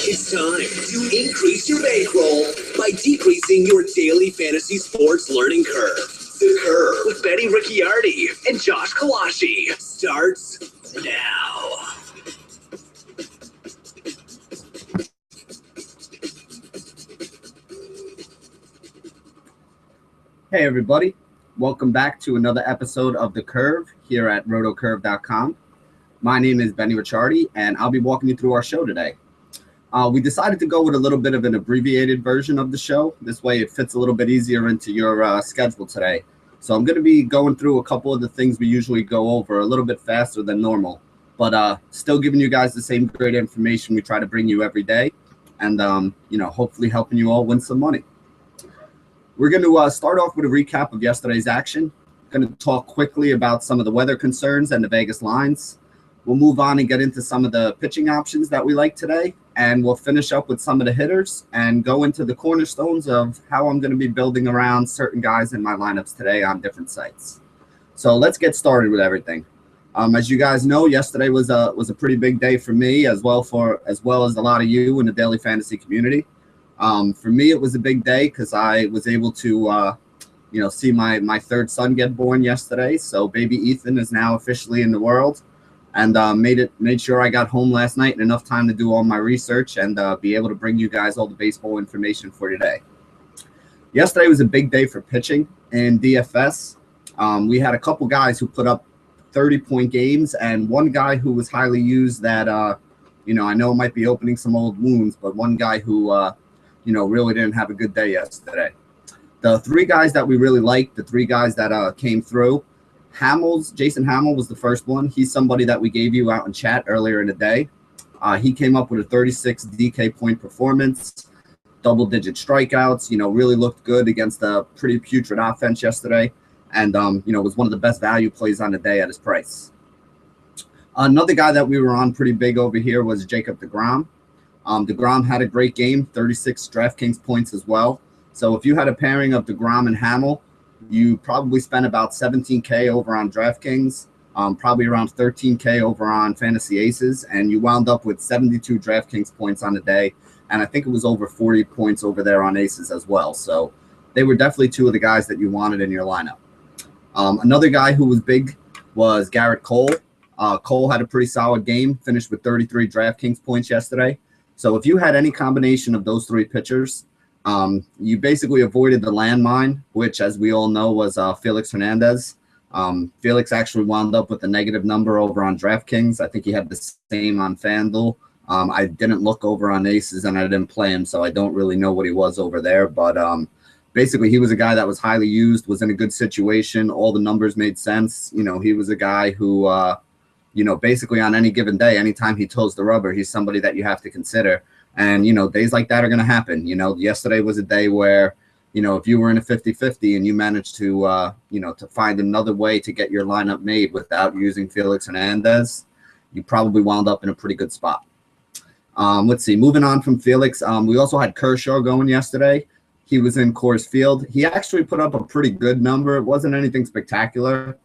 It's time to increase your bankroll by decreasing your daily fantasy sports learning curve. The Curve with Benny Ricciardi and Josh Kalashi starts now. Hey everybody, welcome back to another episode of The Curve here at rotocurve.com. My name is Benny Ricciardi and I'll be walking you through our show today. We decided to go with a little bit of an abbreviated version of the show. This way it fits a little bit easier into your schedule today. So I'm going to be going through a couple of the things we usually go over a little bit faster than normal, but still giving you guys the same great information we try to bring you every day and, hopefully helping you all win some money. We're going to start off with a recap of yesterday's action. Going to talk quickly about some of the weather concerns and the Vegas lines. We'll move on and get into some of the pitching options that we like today. And we'll finish up with some of the hitters and go into the cornerstones of how I'm going to be building around certain guys in my lineups today on different sites. So let's get started with everything. As you guys know, yesterday was a pretty big day for me as well as a lot of you in the daily fantasy community. For me, it was a big day because I was able to, see my third son get born yesterday. So baby Ethan is now officially in the world, and made sure I got home last night in enough time to do all my research and be able to bring you guys all the baseball information for today. Yesterday was a big day for pitching in DFS. We had a couple guys who put up 30-point games, and one guy who was highly used that, I know it might be opening some old wounds, but one guy who really didn't have a good day yesterday. The three guys that we really liked, the three guys that came through, Jason Hamill was the first one. He's somebody that we gave you out in chat earlier in the day. He came up with a 36 DK point performance, double-digit strikeouts, really looked good against a pretty putrid offense yesterday, and, was one of the best value plays on the day at his price. Another guy that we were on pretty big over here was Jacob deGrom. DeGrom had a great game, 36 DraftKings points as well. So if you had a pairing of DeGrom and Hamill, you probably spent about $17K over on DraftKings, probably around $13K over on Fantasy Aces, and you wound up with 72 DraftKings points on the day, and I think it was over 40 points over there on Aces as well. So they were definitely two of the guys that you wanted in your lineup. Another guy who was big was Garrett Cole. Cole had a pretty solid game, finished with 33 DraftKings points yesterday. So if you had any combination of those three pitchers, you basically avoided the landmine, which, as we all know, was Felix Hernandez. Felix actually wound up with a negative number over on DraftKings. I think he had the same on FanDuel. I didn't look over on Aces, and I didn't play him, so I don't really know what he was over there. But basically, he was a guy that was highly used, was in a good situation. All the numbers made sense. He was a guy who basically on any given day, anytime he toes the rubber, he's somebody that you have to consider. And, days like that are going to happen. Yesterday was a day where, if you were in a 50-50 and you managed to, to find another way to get your lineup made without using Felix Hernandez, you probably wound up in a pretty good spot. Let's see, moving on from Felix, we also had Kershaw going yesterday. He was in Coors Field. He actually put up a pretty good number. It wasn't anything spectacular.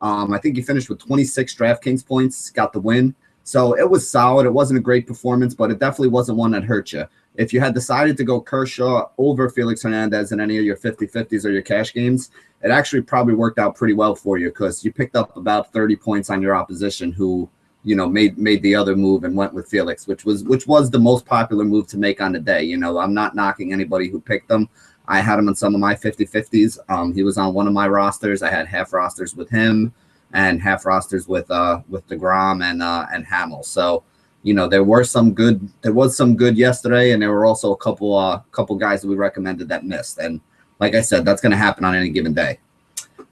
I think he finished with 26 DraftKings points, got the win. So it was solid. It wasn't a great performance, but it definitely wasn't one that hurt you. If you had decided to go Kershaw over Felix Hernandez in any of your 50-50s or your cash games, it actually probably worked out pretty well for you because you picked up about 30 points on your opposition who, made the other move and went with Felix, which was the most popular move to make on the day. I'm not knocking anybody who picked them. I had him on some of my 50-50s. He was on one of my rosters. I had half rosters with him and half rosters with DeGrom and Hamill. So, there was some good yesterday, and there were also a couple guys that we recommended that missed. And like I said, that's going to happen on any given day.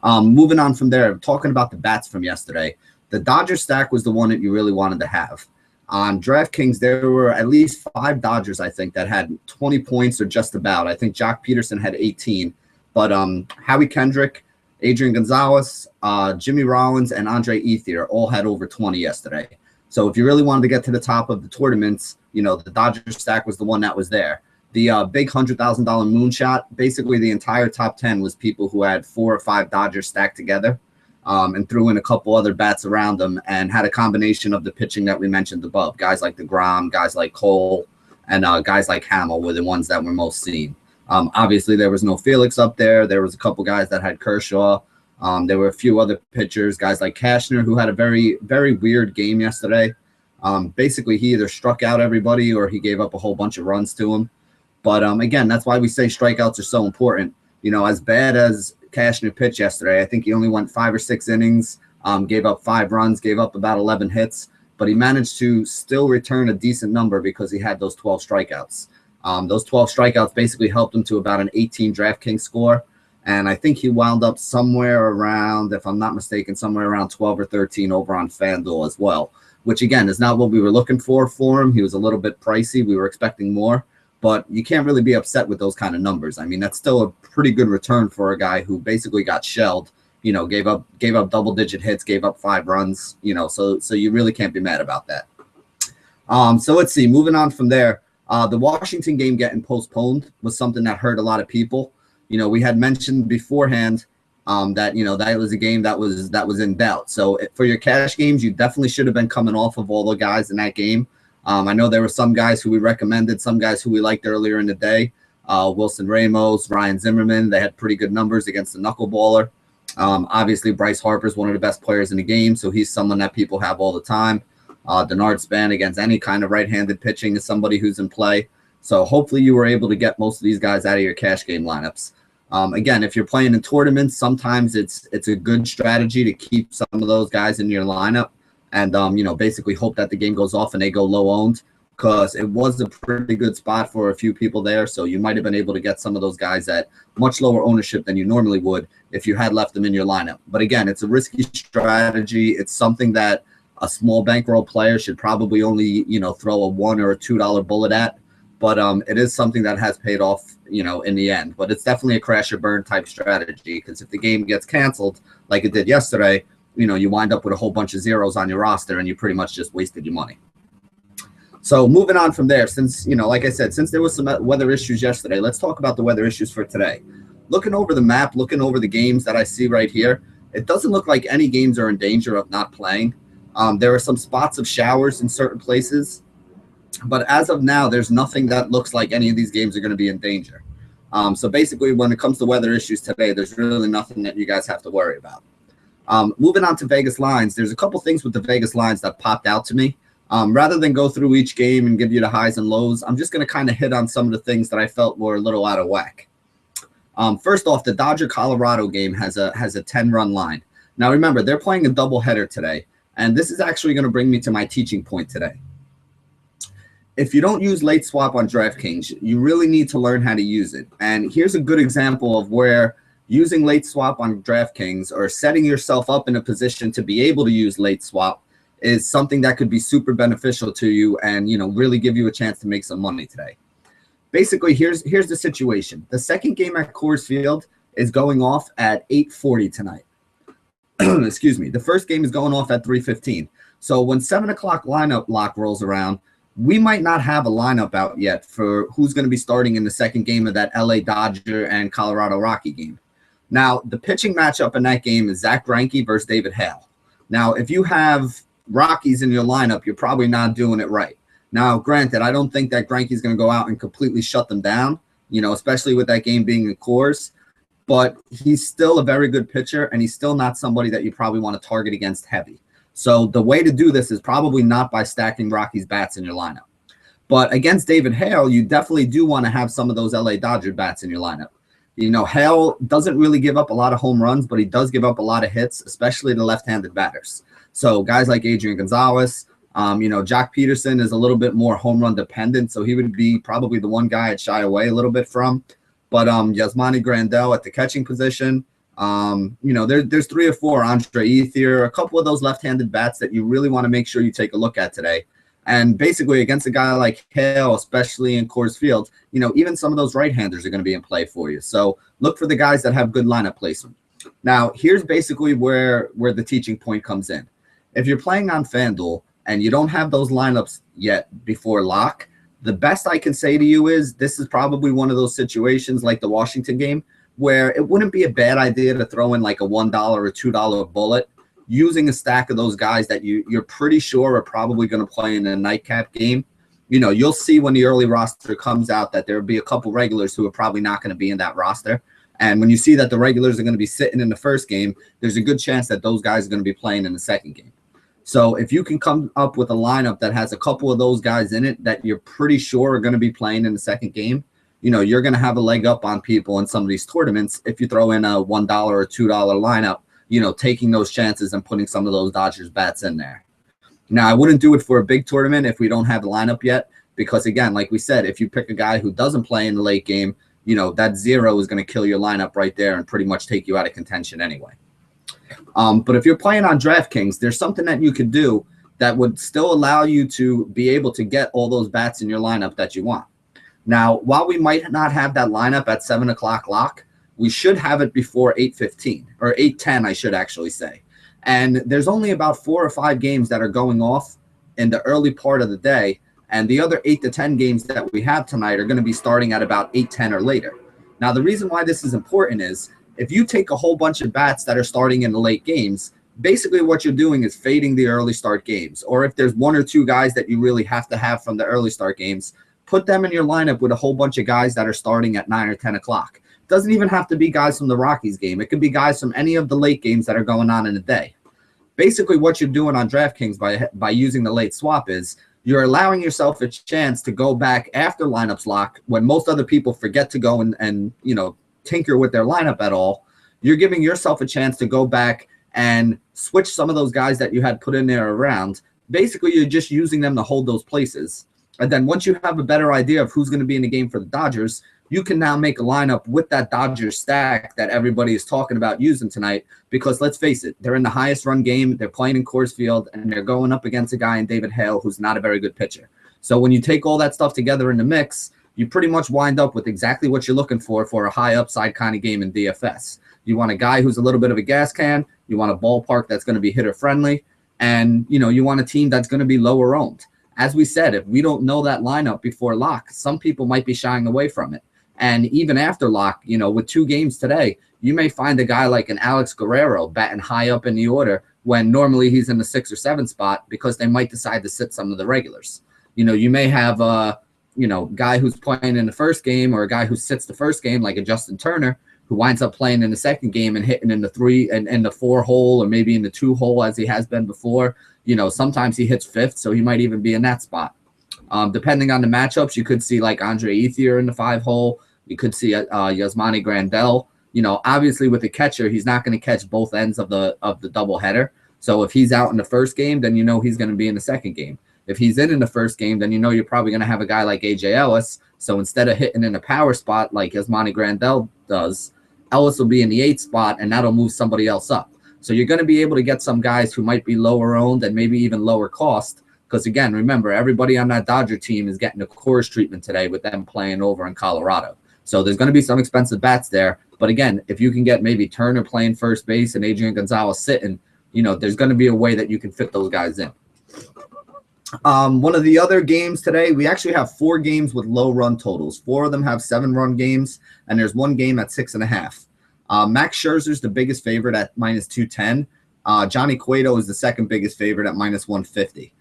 Moving on from there, talking about the bats from yesterday, the Dodger stack was the one that you really wanted to have. On DraftKings, there were at least 5 Dodgers, I think, that had 20 points or just about. I think Jock Peterson had 18. But Howie Kendrick, Adrian Gonzalez, Jimmy Rollins, and Andre Ethier all had over 20 yesterday. So if you really wanted to get to the top of the tournaments, the Dodger stack was the one that was there. The big $100,000 moonshot, basically the entire top 10 was people who had 4 or 5 Dodgers stacked together. And threw in a couple other bats around them and had a combination of the pitching that we mentioned above, guys like DeGrom, guys like Cole, and guys like Hamill were the ones that were most seen. Obviously, there was no Felix up there. There was a couple guys that had Kershaw. There were a few other pitchers, guys like Cashner, who had a very, very weird game yesterday. Basically, he either struck out everybody or he gave up a whole bunch of runs to him. But again, that's why we say strikeouts are so important. You know, as bad as Cashner pitched yesterday, I think he only went 5 or 6 innings, gave up 5 runs, gave up about 11 hits, but he managed to still return a decent number because he had those 12 strikeouts. Those 12 strikeouts basically helped him to about an 18 DraftKings score. And I think he wound up somewhere around, if I'm not mistaken, somewhere around 12 or 13 over on FanDuel as well, which, again, is not what we were looking for him. He was a little bit pricey. We were expecting more. But you can't really be upset with those kind of numbers. I mean, that's still a pretty good return for a guy who basically got shelled, you know, gave up double-digit hits, gave up 5 runs, you know, so you really can't be mad about that. So let's see, moving on from there, the Washington game getting postponed was something that hurt a lot of people. You know, we had mentioned beforehand that, you know, that was a game that was in doubt. So for your cash games, you definitely should have been coming off of all the guys in that game. I know there were some guys who we recommended, some guys who we liked earlier in the day. Wilson Ramos, Ryan Zimmerman, they had pretty good numbers against the knuckleballer. Obviously, Bryce Harper is one of the best players in the game, so he's someone that people have all the time. Denard Span against any kind of right-handed pitching is somebody who's in play. So hopefully you were able to get most of these guys out of your cash game lineups. Again, if you're playing in tournaments, sometimes it's a good strategy to keep some of those guys in your lineup. And, you know, basically hope that the game goes off and they go low owned, because it was a pretty good spot for a few people there. So you might have been able to get some of those guys at much lower ownership than you normally would if you had left them in your lineup. But again, it's a risky strategy. It's something that a small bankroll player should probably only, you know, throw a $1 or a $2 bullet at. But it is something that has paid off, you know, in the end. But it's definitely a crash or burn type strategy, because if the game gets canceled like it did yesterday, you know, you wind up with a whole bunch of zeros on your roster and you pretty much just wasted your money. So moving on from there, since, you know, like I said, since there was some weather issues yesterday, let's talk about the weather issues for today. Looking over the map, looking over the games that I see right here, it doesn't look like any games are in danger of not playing. There are some spots of showers in certain places, but as of now, there's nothing that looks like any of these games are going to be in danger. So basically, when it comes to weather issues today, there's really nothing that you guys have to worry about. Moving on to Vegas lines, there's a couple things with the Vegas lines that popped out to me. Rather than go through each game and give you the highs and lows, I'm just going to kind of hit on some of the things that I felt were a little out of whack. First off, the Dodger-Colorado game has a 10-run line. Now, remember, they're playing a doubleheader today, and this is actually going to bring me to my teaching point today. If you don't use late swap on DraftKings, you really need to learn how to use it. And here's a good example of where using late swap on DraftKings or setting yourself up in a position to be able to use late swap is something that could be super beneficial to you and, you know, really give you a chance to make some money today. Basically, here's the situation. The second game at Coors Field is going off at 8:40 tonight. Excuse me. The first game is going off at 3:15. So when 7 o'clock lineup lock rolls around, we might not have a lineup out yet for who's going to be starting in the second game of that LA Dodger and Colorado Rocky game. Now, the pitching matchup in that game is Zach Greinke versus David Hale. Now, if you have Rockies in your lineup, you're probably not doing it right. Now, granted, I don't think that Greinke is going to go out and completely shut them down, you know, especially with that game being in Coors, but he's still a very good pitcher, and he's still not somebody that you probably want to target against heavy. So the way to do this is probably not by stacking Rockies bats in your lineup. But against David Hale, you definitely do want to have some of those LA Dodger bats in your lineup. You know, Hale doesn't really give up a lot of home runs, but he does give up a lot of hits, especially to left-handed batters. So guys like Adrian Gonzalez, you know, Jock Peterson is a little bit more home run dependent, so he would be probably the one guy I'd shy away a little bit from. But Yasmani Grandal at the catching position, you know, there's 3 or 4, Andre Ethier, a couple of those left-handed bats that you really want to make sure you take a look at today. And basically against a guy like Hale, especially in Coors Field, you know, even some of those right-handers are going to be in play for you. So look for the guys that have good lineup placement. Now, here's basically where the teaching point comes in. If you're playing on FanDuel and you don't have those lineups yet before lock, the best I can say to you is this is probably one of those situations like the Washington game where it wouldn't be a bad idea to throw in like a $1 or $2 bullet using a stack of those guys that you're pretty sure are probably going to play in a nightcap game. You'll see when the early roster comes out that there'll be a couple regulars who are probably not going to be in that roster. And when you see that the regulars are going to be sitting in the first game, there's a good chance that those guys are going to be playing in the second game. So if you can come up with a lineup that has a couple of those guys in it that you're pretty sure are going to be playing in the second game, you're going to have a leg up on people in some of these tournaments if you throw in a $1 or $2 lineup, taking those chances and putting some of those Dodgers bats in there. Now, I wouldn't do it for a big tournament if we don't have the lineup yet, because, again, like we said, if you pick a guy who doesn't play in the late game, that 0 is going to kill your lineup right there and pretty much take you out of contention anyway. But if you're playing on DraftKings, there's something that you could do that would still allow you to be able to get all those bats in your lineup that you want. Now, while we might not have that lineup at 7 o'clock lock, we should have it before 8:15 or 8:10, I should actually say. And there's only about 4 or 5 games that are going off in the early part of the day. And the other 8 to 10 games that we have tonight are going to be starting at about 8:10 or later. Now, the reason why this is important is if you take a whole bunch of bats that are starting in the late games, basically what you're doing is fading the early start games. Or if there's 1 or 2 guys that you really have to have from the early start games, put them in your lineup with a whole bunch of guys that are starting at 9 or 10 o'clock. It doesn't even have to be guys from the Rockies game. It could be guys from any of the late games that are going on in the day. Basically, what you're doing on DraftKings by using the late swap is you're allowing yourself a chance to go back after lineups lock when most other people forget to go and tinker with their lineup at all. You're giving yourself a chance to go back and switch some of those guys that you had put in there around. Basically, you're just using them to hold those places. And then once you have a better idea of who's going to be in the game for the Dodgers, you can now make a lineup with that Dodgers stack that everybody is talking about using tonight. Because let's face it, they're in the highest run game. They're playing in Coors Field, and they're going up against a guy in David Hale who's not a very good pitcher. So when you take all that stuff together in the mix, you pretty much wind up with exactly what you're looking for a high upside kind of game in DFS. You want a guy who's a little bit of a gas can. You want a ballpark that's going to be hitter friendly. And, you want a team that's going to be lower owned. As we said, if we don't know that lineup before lock, some people might be shying away from it. And even after lock, with 2 games today, you may find a guy like an Alex Guerrero batting high up in the order when normally he's in the 6 or 7 spot because they might decide to sit some of the regulars. You may have a guy who's playing in the first game or a guy who sits the first game like a Justin Turner who winds up playing in the second game and hitting in the 3 and the 4 hole or maybe in the 2 hole as he has been before. Sometimes he hits 5th, so he might even be in that spot. Depending on the matchups, you could see like Andre Ethier in the 5 hole. You could see Yasmani Grandal. Obviously with the catcher, he's not going to catch both ends of the doubleheader. So if he's out in the first game, then he's going to be in the second game. If he's in the first game, then you're probably going to have a guy like AJ Ellis. So instead of hitting in a power spot like Yasmani Grandal does, Ellis will be in the 8th spot, and that'll move somebody else up. So you're going to be able to get some guys who might be lower owned and maybe even lower cost. Because, again, remember, everybody on that Dodger team is getting a Coors treatment today with them playing over in Colorado. So there's going to be some expensive bats there. But, again, if you can get maybe Turner playing first base and Adrian Gonzalez sitting, there's going to be a way that you can fit those guys in. One of the other games today, we actually have 4 games with low run totals. 4 of them have 7-run games, and there's 1 game at 6.5. Max Scherzer's the biggest favorite at -210. Johnny Cueto is the second biggest favorite at -150.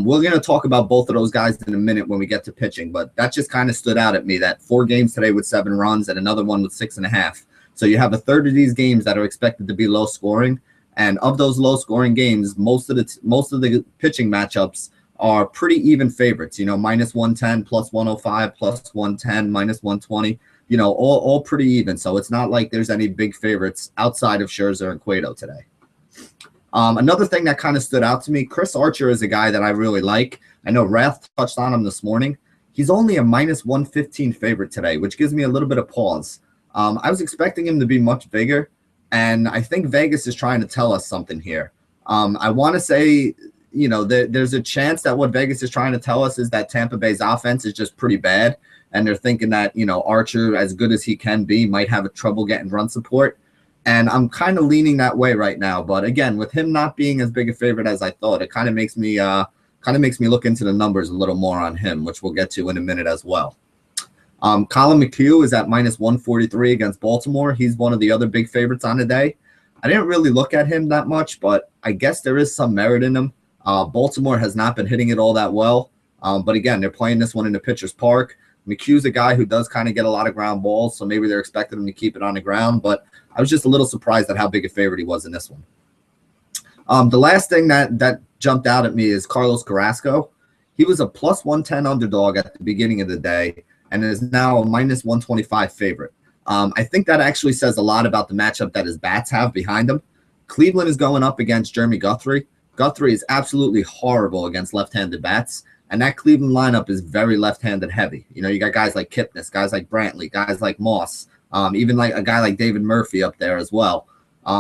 We're going to talk about both of those guys in a minute when we get to pitching, but that just kind of stood out at me that 4 games today with 7 runs and another one with 6.5. So you have a third of these games that are expected to be low scoring. And of those low scoring games, most of the pitching matchups are pretty even favorites, -110, +105, +110, -120, all pretty even. So it's not like there's any big favorites outside of Scherzer and Cueto today. Another thing that kind of stood out to me, Chris Archer is a guy that I really like. I know Rath touched on him this morning. He's only a -115 favorite today, which gives me a little bit of pause. I was expecting him to be much bigger, and I think Vegas is trying to tell us something here. I want to say, there's a chance that what Vegas is trying to tell us is that Tampa Bay's offense is just pretty bad, and they're thinking that, Archer, as good as he can be, might have trouble getting run support. And I'm kind of leaning that way right now. But again, with him not being as big a favorite as I thought, it kind of makes me look into the numbers a little more on him, which we'll get to in a minute as well. Colin McHugh is at -143 against Baltimore. He's one of the other big favorites on the day. I didn't really look at him that much, but I guess there is some merit in him. Baltimore has not been hitting it all that well. But again, they're playing this one in the pitcher's park. McHugh's a guy who does kind of get a lot of ground balls, so maybe they're expecting him to keep it on the ground. But I was just a little surprised at how big a favorite he was in this one. The last thing that jumped out at me is Carlos Carrasco. He was a plus 110 underdog at the beginning of the day and is now a minus 125 favorite. I think that actually says a lot about the matchup that his bats have behind him. Cleveland is going up against Jeremy Guthrie. Guthrie is absolutely horrible against left-handed bats, and that Cleveland lineup is very left-handed heavy. You know, you got guys like Kipnis, guys like Brantley, guys like Moss, even like a guy like David Murphy up there as well.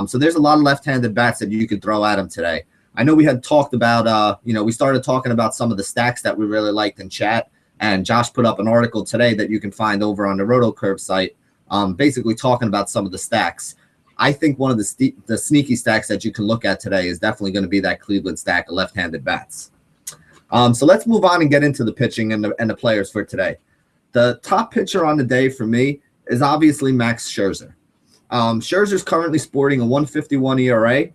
So there's a lot of left-handed bats that you could throw at him today. I know we had talked about, we started talking about some of the stacks that we really liked in chat, and Josh put up an article today that you can find over on the RotoCurve site, basically talking about some of the stacks. I think one of the sneaky stacks that you can look at today is definitely going to be that Cleveland stack of left-handed bats. So let's move on and get into the pitching and the players for today. The top pitcher on the day for me is obviously Max Scherzer. Scherzer's currently sporting a 151 ERA.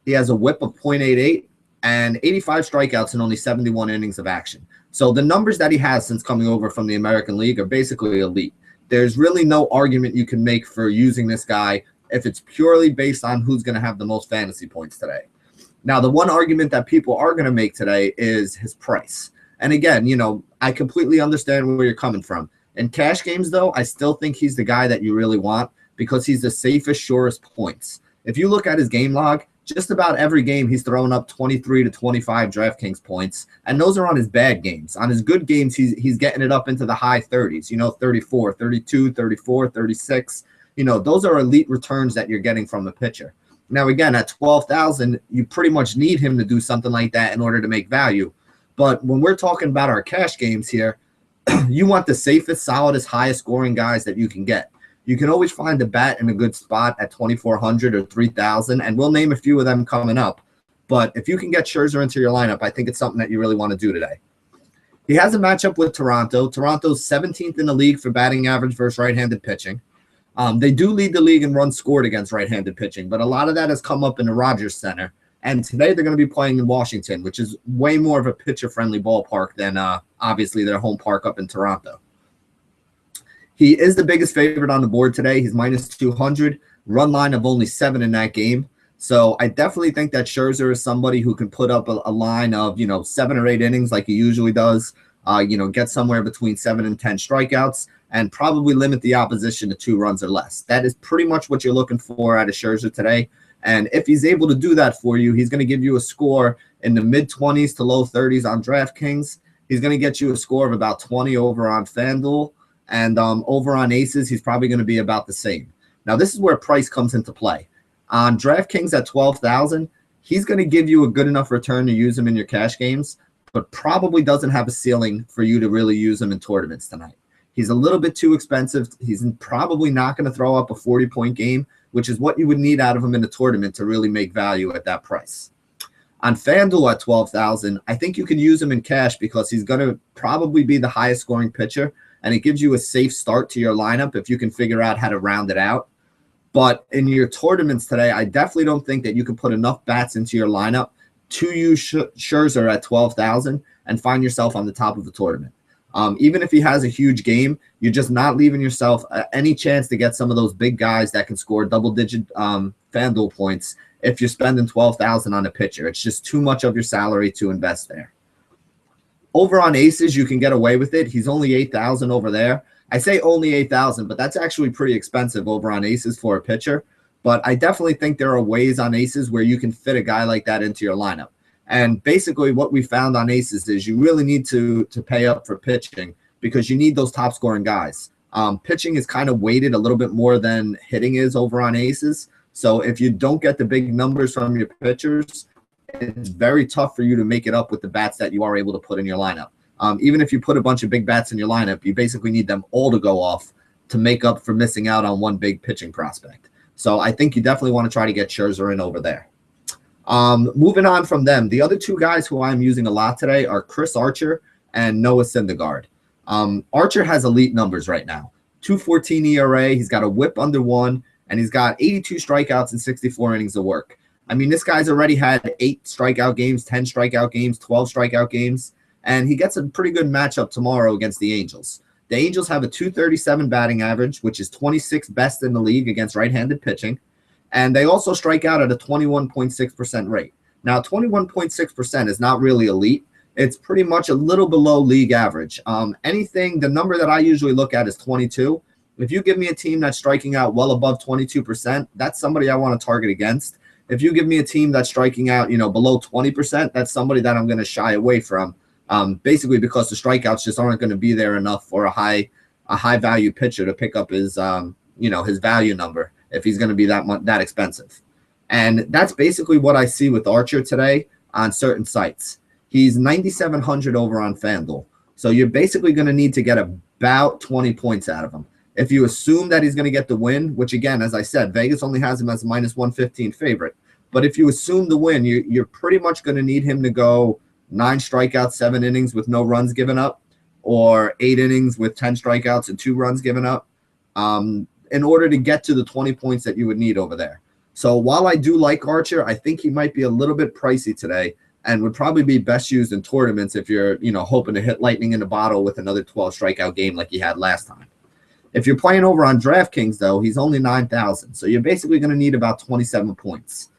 He has a whip of .88 and 85 strikeouts in only 71 innings of action. So the numbers that he has since coming over from the American League are basically elite. There's really no argument you can make for using this guy if it's purely based on who's going to have the most fantasy points today. Now, the one argument that people are going to make today is his price. And again, I completely understand where you're coming from. In cash games, though, I still think he's the guy that you really want because he's the safest, surest points. If you look at his game log, just about every game he's throwing up 23 to 25 DraftKings points, and those are on his bad games. On his good games, he's getting it up into the high 30s, 34, 32, 34, 36. Those are elite returns that you're getting from the pitcher. Now, again, at 12,000, you pretty much need him to do something like that in order to make value. But when we're talking about our cash games here, you want the safest, solidest, highest scoring guys that you can get. You can always find a bat in a good spot at 2,400 or 3,000, and we'll name a few of them coming up. But if you can get Scherzer into your lineup, I think it's something that you really want to do today. He has a matchup with Toronto. Toronto's 17th in the league for batting average versus right-handed pitching. They do lead the league in runs scored against right-handed pitching, but a lot of that has come up in the Rogers Center. And today they're going to be playing in Washington, which is way more of a pitcher-friendly ballpark than obviously their home park up in Toronto. He is the biggest favorite on the board today. He's minus 200, run line of only 7 in that game. So I definitely think that Scherzer is somebody who can put up a line of, 7 or 8 innings like he usually does, get somewhere between 7 and 10 strikeouts, and probably limit the opposition to 2 runs or less. That is pretty much what you're looking for out of Scherzer today. And if he's able to do that for you, he's going to give you a score in the mid-20s to low 30s on DraftKings. He's going to get you a score of about 20 over on FanDuel. And over on Aces, he's probably going to be about the same. Now, this is where price comes into play. On DraftKings at 12,000, he's going to give you a good enough return to use him in your cash games, but probably doesn't have a ceiling for you to really use him in tournaments tonight. He's a little bit too expensive. He's probably not going to throw up a 40-point game, which is what you would need out of him in a tournament to really make value at that price. On FanDuel at 12,000, I think you can use him in cash because he's going to probably be the highest scoring pitcher, and it gives you a safe start to your lineup if you can figure out how to round it out. But in your tournaments today, I definitely don't think that you can put enough bats into your lineup to use Scherzer at 12,000 and find yourself on the top of the tournament. Even if he has a huge game, you're just not leaving yourself any chance to get some of those big guys that can score double-digit FanDuel points if you're spending 12,000 on a pitcher. It's just too much of your salary to invest there. Over on Aces, you can get away with it. He's only 8,000 over there. I say only 8,000, but that's actually pretty expensive over on Aces for a pitcher. But I definitely think there are ways on Aces where you can fit a guy like that into your lineup. And basically what we found on Aces is you really need to pay up for pitching because you need those top-scoring guys. Pitching is kind of weighted a little bit more than hitting is over on Aces. So if you don't get the big numbers from your pitchers, it's very tough for you to make it up with the bats that you are able to put in your lineup. Even if you put a bunch of big bats in your lineup, you basically need them all to go off to make up for missing out on one big pitching prospect. So I think you definitely want to try to get Scherzer in over there. Moving on from them, the other 2 guys who I'm using a lot today are Chris Archer and Noah Syndergaard. Archer has elite numbers right now. 2.14 ERA, he's got a whip under 1, and he's got 82 strikeouts and 64 innings of work. I mean, this guy's already had 8 strikeout games, 10 strikeout games, 12 strikeout games, and he gets a pretty good matchup tomorrow against the Angels. The Angels have a 237 batting average, which is 26th best in the league against right-handed pitching, and they also strike out at a 21.6% rate. Now, 21.6% is not really elite. It's pretty much a little below league average. The number that I usually look at is 22. If you give me a team that's striking out well above 22%, that's somebody I want to target against. If you give me a team that's striking out, below 20%, that's somebody that I'm going to shy away from. Basically because the strikeouts just aren't going to be there enough for a high value pitcher to pick up his his value number if he's going to be that expensive. And that's basically what I see with Archer today on certain sites. He's 9,700 over on FanDuel. So you're basically going to need to get about 20 points out of him. If you assume that he's going to get the win, which again, as I said, Vegas only has him as a minus 115 favorite. But if you assume the win, you're pretty much going to need him to go 9 strikeouts, 7 innings with no runs given up, or 8 innings with 10 strikeouts and 2 runs given up, in order to get to the 20 points that you would need over there. So while I do like Archer, I think he might be a little bit pricey today and would probably be best used in tournaments if you're, hoping to hit lightning in a bottle with another 12 strikeout game like he had last time. If you're playing over on DraftKings, though, he's only 9,000. So you're basically going to need about 27 points.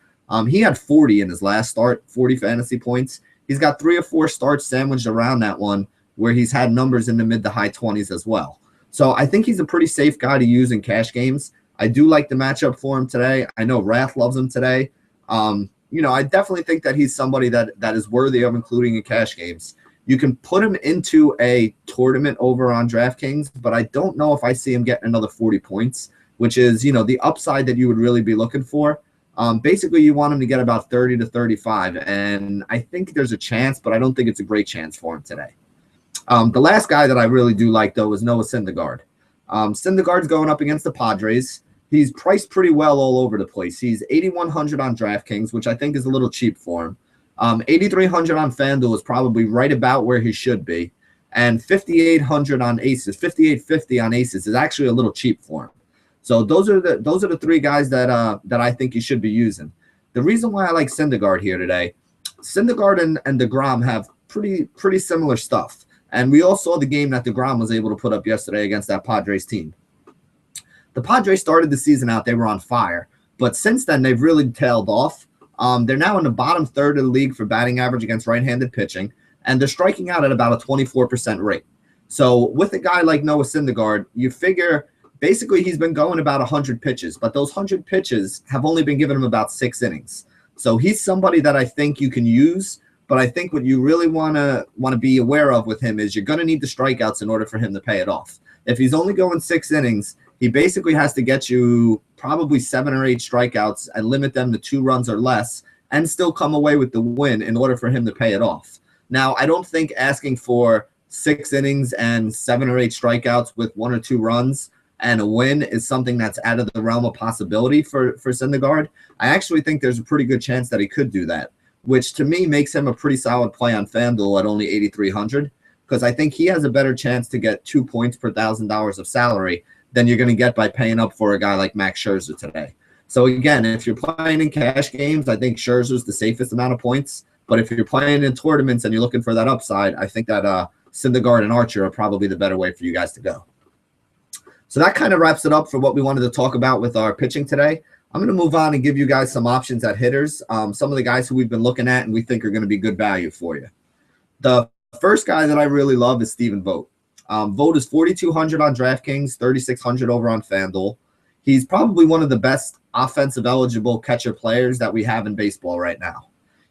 He had 40 in his last start, 40 fantasy points. He's got 3 or 4 starts sandwiched around that one where he's had numbers in the mid to high 20s as well. So I think he's a pretty safe guy to use in cash games. I do like the matchup for him today. I know Wrath loves him today. I definitely think that he's somebody that is worthy of including in cash games. You can put him into a tournament over on DraftKings, but I don't know if I see him getting another 40 points, which is, the upside that you would really be looking for. Basically, you want him to get about 30 to 35, and I think there's a chance, but I don't think it's a great chance for him today. The last guy that I really do like, though, is Noah Syndergaard. Syndergaard's going up against the Padres. He's priced pretty well all over the place. He's 8,100 on DraftKings, which I think is a little cheap for him. 8,300 on FanDuel is probably right about where he should be. And 5,800 on Aces, 5,850 on Aces is actually a little cheap for him. So those are the 3 guys that I think you should be using. The reason why I like Syndergaard here today, Syndergaard and DeGrom have pretty similar stuff. And we all saw the game that DeGrom was able to put up yesterday against that Padres team. The Padres started the season out, they were on fire. But since then, they've really tailed off. They're now in the bottom third of the league for batting average against right-handed pitching, and they're striking out at about a 24% rate. So with a guy like Noah Syndergaard, you figure basically he's been going about 100 pitches, but those 100 pitches have only been given him about 6 innings. So he's somebody that I think you can use, but I think what you really want to be aware of with him is you're going to need the strikeouts in order for him to pay it off. If he's only going 6 innings, he basically has to get you probably 7 or 8 strikeouts and limit them to 2 runs or less and still come away with the win in order for him to pay it off. Now, I don't think asking for 6 innings and 7 or 8 strikeouts with 1 or 2 runs and a win is something that's out of the realm of possibility for Syndergaard. I actually think there's a pretty good chance that he could do that, which to me makes him a pretty solid play on FanDuel at only 8,300 because I think he has a better chance to get 2 points per $1,000 of salary than you're going to get by paying up for a guy like Max Scherzer today. So again, if you're playing in cash games, I think Scherzer's the safest amount of points. But if you're playing in tournaments and you're looking for that upside, I think that Syndergaard and Archer are probably the better way for you guys to go. So that kind of wraps it up for what we wanted to talk about with our pitching today. I'm going to move on and give you guys some options at hitters, some of the guys who we've been looking at and we think are going to be good value for you. The first guy that I really love is Stephen Vogt. Vogt is 4,200 on DraftKings, 3,600 over on FanDuel. He's probably one of the best offensive eligible catcher players that we have in baseball right now.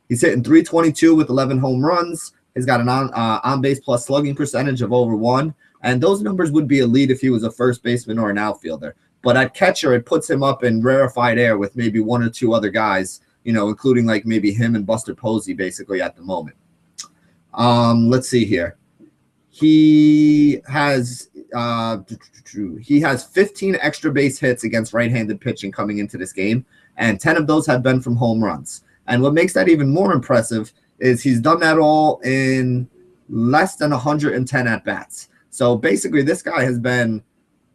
He's hitting 322 with 11 home runs. He's got an on-base plus slugging percentage of over 1. And those numbers would be elite if he was a first baseman or an outfielder. But at catcher, it puts him up in rarefied air with maybe 1 or 2 other guys, including like maybe him and Buster Posey basically at the moment. Let's see here. He has 15 extra base hits against right-handed pitching coming into this game, and 10 of those have been from home runs. And what makes that even more impressive is he's done that all in less than 110 at-bats. So basically, this guy has been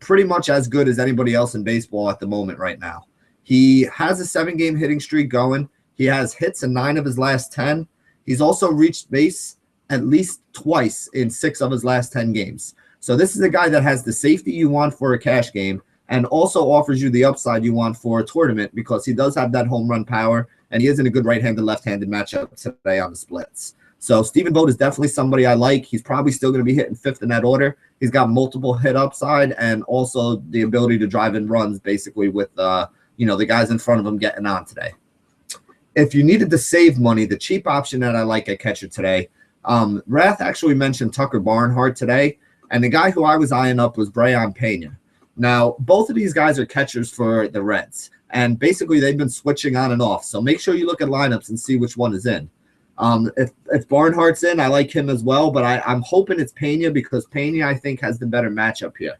pretty much as good as anybody else in baseball at the moment right now. He has a 7-game hitting streak going. He has hits in 9 of his last 10. He's also reached base at least twice in 6 of his last 10 games. So this is a guy that has the safety you want for a cash game and also offers you the upside you want for a tournament because he does have that home run power and he is in a good right-handed, left-handed matchup today on the splits. So Stephen Vogt is definitely somebody I like. He's probably still going to be hitting 5th in that order. He's got multiple hit upside and also the ability to drive in runs basically with, the guys in front of him getting on today. If you needed to save money, the cheap option that I like at catcher today, Rath actually mentioned Tucker Barnhart today, and the guy who I was eyeing up was Brayan Pena. Now, both of these guys are catchers for the Reds, and basically they've been switching on and off. So make sure you look at lineups and see which one is in. If Barnhart's in, I like him as well, but I'm hoping it's Pena because Pena, I think, has the better matchup here.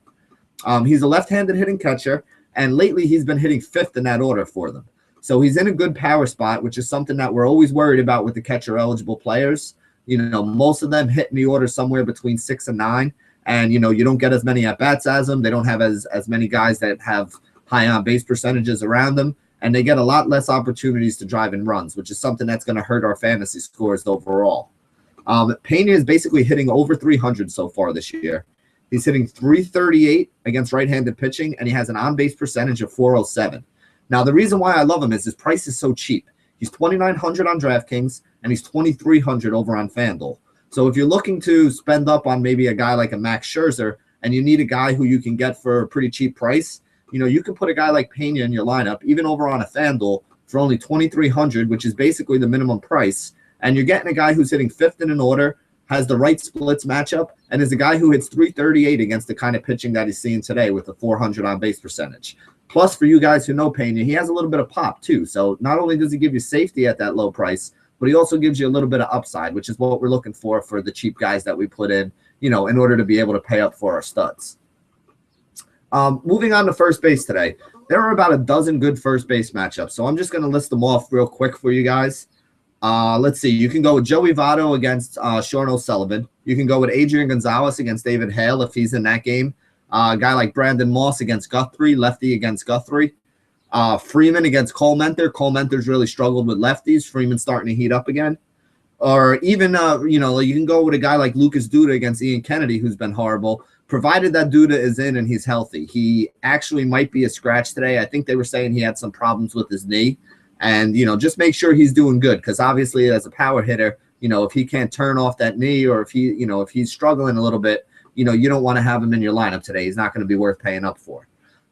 He's a left-handed hitting catcher, and lately he's been hitting 5th in that order for them. So he's in a good power spot, which is something that we're always worried about with the catcher-eligible players. Most of them hit in the order somewhere between 6 and 9, and, you don't get as many at-bats as them. They don't have as many guys that have high on-base percentages around them, and they get a lot less opportunities to drive in runs, which is something that's going to hurt our fantasy scores overall. Pena is basically hitting over 300 so far this year. He's hitting 338 against right-handed pitching, and he has an on-base percentage of 407. Now, the reason why I love him is his price is so cheap. He's $2,900 on DraftKings, and he's $2,300 over on FanDuel. So if you're looking to spend up on maybe a guy like a Max Scherzer, and you need a guy who you can get for a pretty cheap price, you can put a guy like Pena in your lineup, even over on a FanDuel, for only $2,300, which is basically the minimum price. And you're getting a guy who's hitting 5th in an order, has the right splits matchup, and is a guy who hits 338 against the kind of pitching that he's seeing today with a 400 on base percentage. Plus, for you guys who know Pena, he has a little bit of pop too. So not only does he give you safety at that low price, but he also gives you a little bit of upside, which is what we're looking for the cheap guys that we put in, in order to be able to pay up for our studs. Moving on to first base today, there are about a dozen good first base matchups. So I'm just going to list them off real quick for you guys. Let's see. You can go with Joey Votto against Sean O'Sullivan. You can go with Adrian Gonzalez against David Hale if he's in that game. A guy like Brandon Moss against Guthrie, lefty against Guthrie. Freeman against Cole Mentor. Cole Mentor's really struggled with lefties. Freeman's starting to heat up again. Or even, you can go with a guy like Lucas Duda against Ian Kennedy, who's been horrible, provided that Duda is in and he's healthy. He actually might be a scratch today. I think they were saying he had some problems with his knee. And, just make sure he's doing good because obviously as a power hitter, if he can't turn off that knee or if if he's struggling a little bit, you don't want to have him in your lineup today. He's not going to be worth paying up for.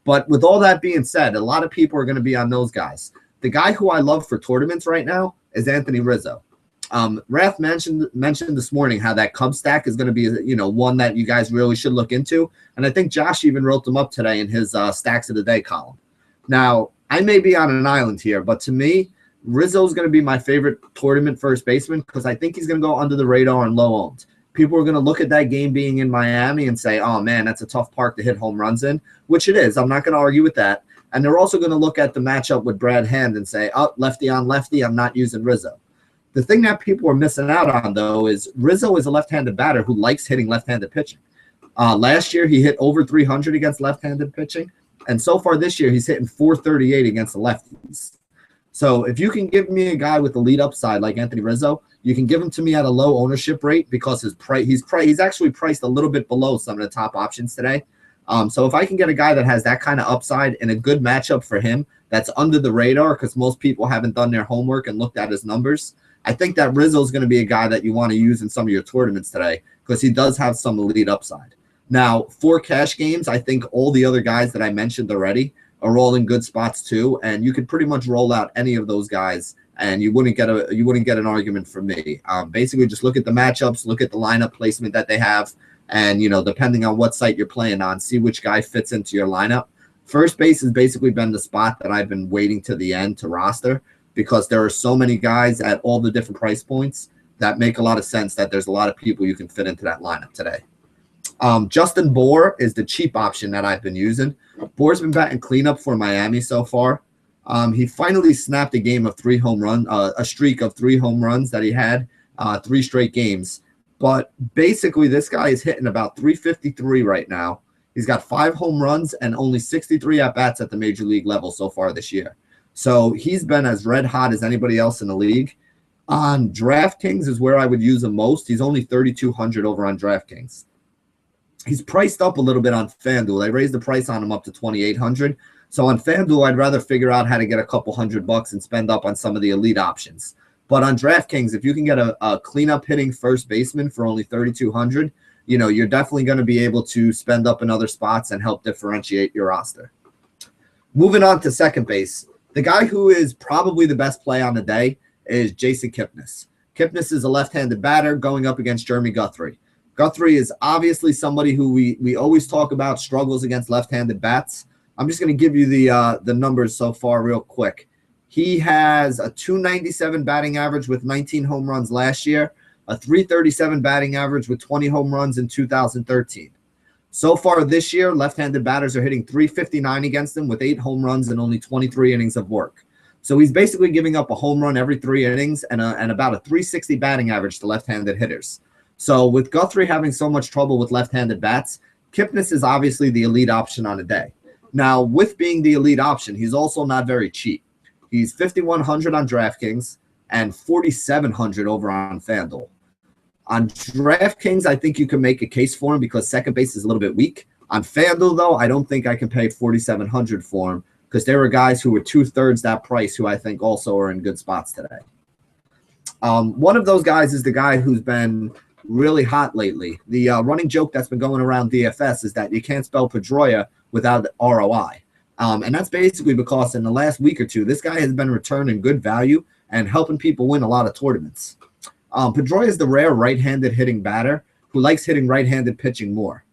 But with all that being said, a lot of people are going to be on those guys. The guy who I love for tournaments right now is Anthony Rizzo. Raph mentioned this morning how that Cub stack is going to be, one that you guys really should look into. And I think Josh even wrote them up today in his stacks of the day column. Now, I may be on an island here, but to me, Rizzo is going to be my favorite tournament first baseman because I think he's going to go under the radar and low owned. People are going to look at that game being in Miami and say, oh, man, that's a tough park to hit home runs in, which it is. I'm not going to argue with that. And they're also going to look at the matchup with Brad Hand and say, oh, lefty on lefty, I'm not using Rizzo. The thing that people are missing out on, though, is Rizzo is a left-handed batter who likes hitting left-handed pitching. Last year, he hit over 300 against left-handed pitching. And so far this year, he's hitting 438 against the lefties. So if you can give me a guy with the lead upside like Anthony Rizzo, you can give him to me at a low ownership rate because he's actually priced a little bit below some of the top options today. So if I can get a guy that has that kind of upside and a good matchup for him that's under the radar because most people haven't done their homework and looked at his numbers, I think that Rizzo is going to be a guy that you want to use in some of your tournaments today because he does have some elite upside. Now, for cash games, I think all the other guys that I mentioned already are all in good spots too, and you could pretty much roll out any of those guys, and you wouldn't get an argument from me. Basically, just look at the matchups, look at the lineup placement that they have, and depending on what site you're playing on, see which guy fits into your lineup. First base has basically been the spot that I've been waiting to the end to roster because there are so many guys at all the different price points that make a lot of sense that there's a lot of people you can fit into that lineup today. Justin Bour is the cheap option that I've been using. Bour's been batting cleanup for Miami so far. He finally snapped a streak of 3 home runs that he had 3 straight games. But basically, this guy is hitting about 353 right now. He's got 5 home runs and only 63 at-bats at the major league level so far this year. So he's been as red hot as anybody else in the league. On DraftKings is where I would use him most. He's only 3,200 over on DraftKings. He's priced up a little bit on FanDuel. They raised the price on him up to 2,800. So on FanDuel, I'd rather figure out how to get a couple $100 and spend up on some of the elite options. But on DraftKings, if you can get a cleanup hitting first baseman for only 3,200, you're definitely going to be able to spend up in other spots and help differentiate your roster. Moving on to second base, the guy who is probably the best play on the day is Jason Kipnis. Kipnis is a left-handed batter going up against Jeremy Guthrie. Guthrie is obviously somebody who we always talk about struggles against left-handed bats. I'm just going to give you the numbers so far real quick. He has a 297 batting average with 19 home runs last year, a 337 batting average with 20 home runs in 2013. So far this year, left-handed batters are hitting 359 against him with 8 home runs and only 23 innings of work. So he's basically giving up a home run every 3 innings and about a 360 batting average to left-handed hitters. So with Guthrie having so much trouble with left-handed bats, Kipnis is obviously the elite option on a day. Now, with being the elite option, he's also not very cheap. He's 5,100 on DraftKings and 4,700 over on FanDuel. On DraftKings, I think you can make a case for him because second base is a little bit weak. On FanDuel, though, I don't think I can pay 4,700 for him because there are guys who were 2/3 that price who I think also are in good spots today. One of those guys is the guy who's been really hot lately. The running joke that's been going around DFS is that you can't spell Pedroia without ROI. And that's basically because in the last week or two, this guy has been returning good value and helping people win a lot of tournaments. Pedroia is the rare right-handed hitting batter who likes hitting right-handed pitching more.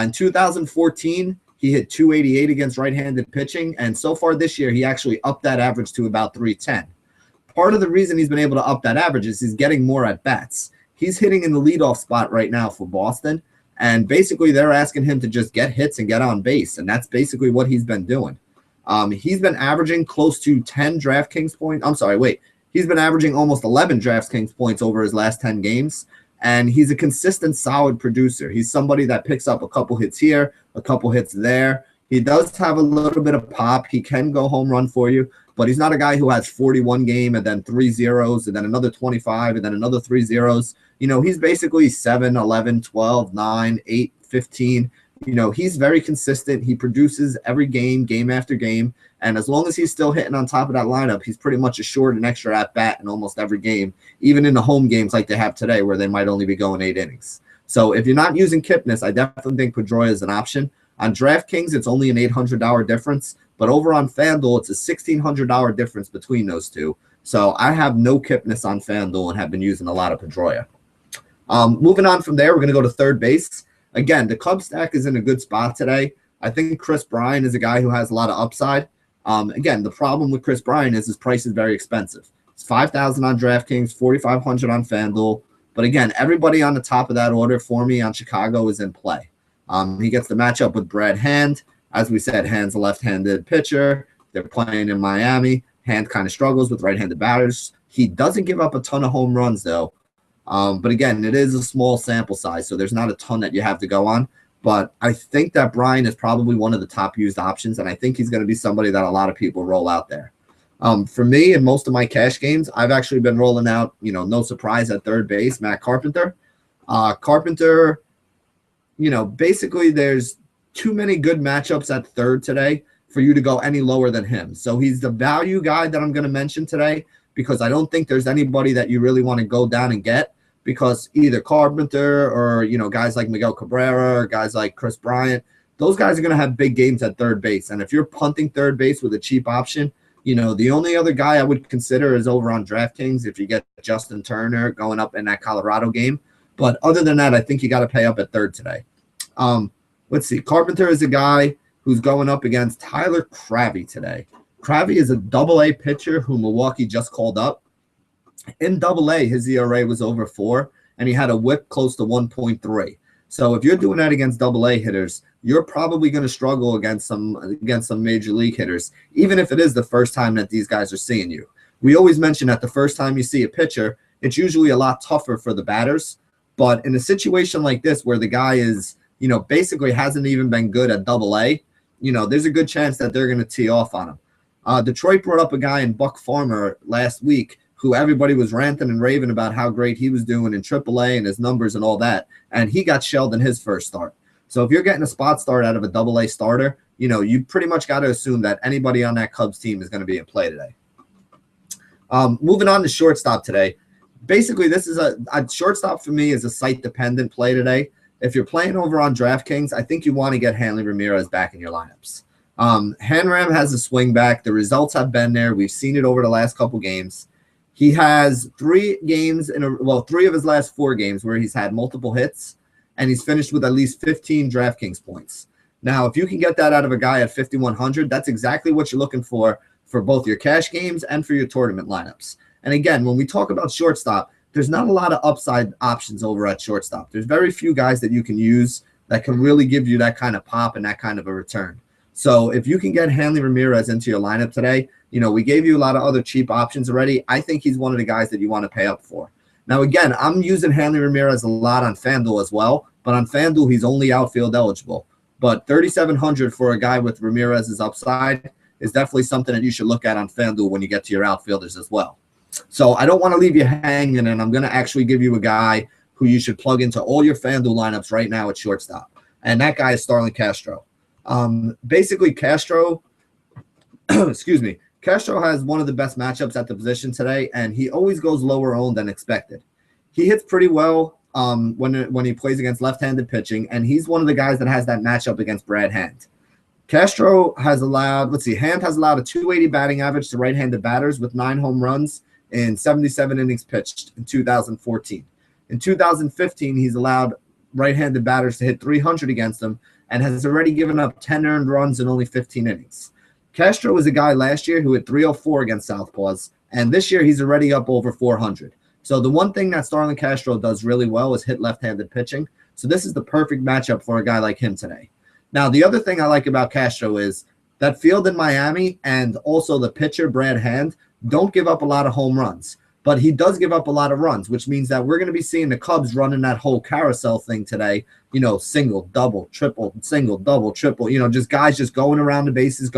In 2014, he hit 288 against right-handed pitching, and so far this year, he actually upped that average to about 310. Part of the reason he's been able to up that average is he's getting more at-bats. He's hitting in the leadoff spot right now for Boston, and basically they're asking him to just get hits and get on base, and that's basically what he's been doing. He's been averaging close to 10 DraftKings points. He's been averaging almost 11 DraftKings points over his last 10 games, and he's a consistent, solid producer. He's somebody that picks up a couple hits here, a couple hits there. He does have a little bit of pop. He can go home run for you, but he's not a guy who has 41 game and then 3 zeros and then another 25 and then another 3 zeros. He's basically 7, 11, 12, 9, 8, 15. He's very consistent. He produces every game after game. And as long as he's still hitting on top of that lineup, he's pretty much assured an extra at-bat in almost every game, even in the home games like they have today where they might only be going 8 innings. So if you're not using Kipnis, I definitely think Pedroia is an option. On DraftKings, it's only an $800 difference. But over on FanDuel, it's a $1,600 difference between those two. So I have no Kipnis on FanDuel and have been using a lot of Pedroia. Moving on from there, we're going to go to third base. Again, the Cubs stack is in a good spot today. I think Chris Bryant is a guy who has a lot of upside. Again, the problem with Chris Bryant is his price is very expensive. It's $5,000 on DraftKings, $4,500 on FanDuel. But again, everybody on the top of that order for me on Chicago is in play. He gets the matchup with Brad Hand. As we said, Hand's a left-handed pitcher. They're playing in Miami. Hand kind of struggles with right-handed batters. He doesn't give up a ton of home runs, though. But again, it is a small sample size, so there's not a ton that you have to go on. But I think that Bryant is probably one of the top used options, and I think he's going to be somebody that a lot of people roll out there. For me, in most of my cash games, I've actually been rolling out, no surprise at third base, Matt Carpenter. Carpenter, basically there's too many good matchups at third today for you to go any lower than him. So he's the value guy that I'm going to mention today because I don't think there's anybody that you really want to go down and get because either Carpenter or, guys like Miguel Cabrera or guys like Chris Bryant, those guys are going to have big games at third base. And if you're punting third base with a cheap option, the only other guy I would consider is over on DraftKings if you get Justin Turner going up in that Colorado game. But other than that, I think you got to pay up at third today. Let's see. Carpenter is a guy who's going up against Tyler Cravey today. Cravey is a double-A pitcher who Milwaukee just called up. In double-A, his ERA was over 4, and he had a whip close to 1.3. So if you're doing that against double-A hitters, you're probably going to struggle against some major league hitters, even if it is the first time that these guys are seeing you. We always mention that the first time you see a pitcher, it's usually a lot tougher for the batters. But in a situation like this where the guy is, basically hasn't even been good at double-A, there's a good chance that they're going to tee off on him. Detroit brought up a guy in Buck Farmer last week who everybody was ranting and raving about how great he was doing in AAA and his numbers and all that, and he got shelled in his first start. So if you're getting a spot start out of a AA starter, you pretty much got to assume that anybody on that Cubs team is going to be in play today. Moving on to shortstop today. Basically, this is a shortstop for me is a site-dependent play today. If you're playing over on DraftKings, I think you want to get Hanley Ramirez back in your lineups. Hanram has a swing back. The results have been there. We've seen it over the last couple games. He has 3 games 3 of his last 4 games where he's had multiple hits, and he's finished with at least 15 DraftKings points. Now, if you can get that out of a guy at 5,100, that's exactly what you're looking for both your cash games and for your tournament lineups. And again, when we talk about shortstop, there's not a lot of upside options over at shortstop. There's very few guys that you can use that can really give you that kind of pop and that kind of a return. So if you can get Hanley Ramirez into your lineup today, we gave you a lot of other cheap options already. I think he's one of the guys that you want to pay up for. Now, again, I'm using Hanley Ramirez a lot on FanDuel as well, but on FanDuel, he's only outfield eligible. But 3,700 for a guy with Ramirez's upside is definitely something that you should look at on FanDuel when you get to your outfielders as well. So I don't want to leave you hanging, and I'm going to actually give you a guy who you should plug into all your FanDuel lineups right now at shortstop. And that guy is Starlin Castro. Basically, Castro, Castro has one of the best matchups at the position today, and he always goes lower owned than expected. He hits pretty well when he plays against left-handed pitching, and he's one of the guys that has that matchup against Brad Hand. Castro has allowed, Hand has allowed a 280 batting average to right-handed batters with 9 home runs in 77 innings pitched in 2014. In 2015, he's allowed right-handed batters to hit 300 against him and has already given up 10 earned runs in only 15 innings. Castro was a guy last year who hit 304 against Southpaws, and this year he's already up over 400. So the one thing that Starlin Castro does really well is hit left-handed pitching. So this is the perfect matchup for a guy like him today. Now, the other thing I like about Castro is that field in Miami and also the pitcher, Brad Hand, don't give up a lot of home runs. But he does give up a lot of runs, which means that we're going to be seeing the Cubs running that whole carousel thing today. Single, double, triple, single, double, triple, just guys just going around the bases.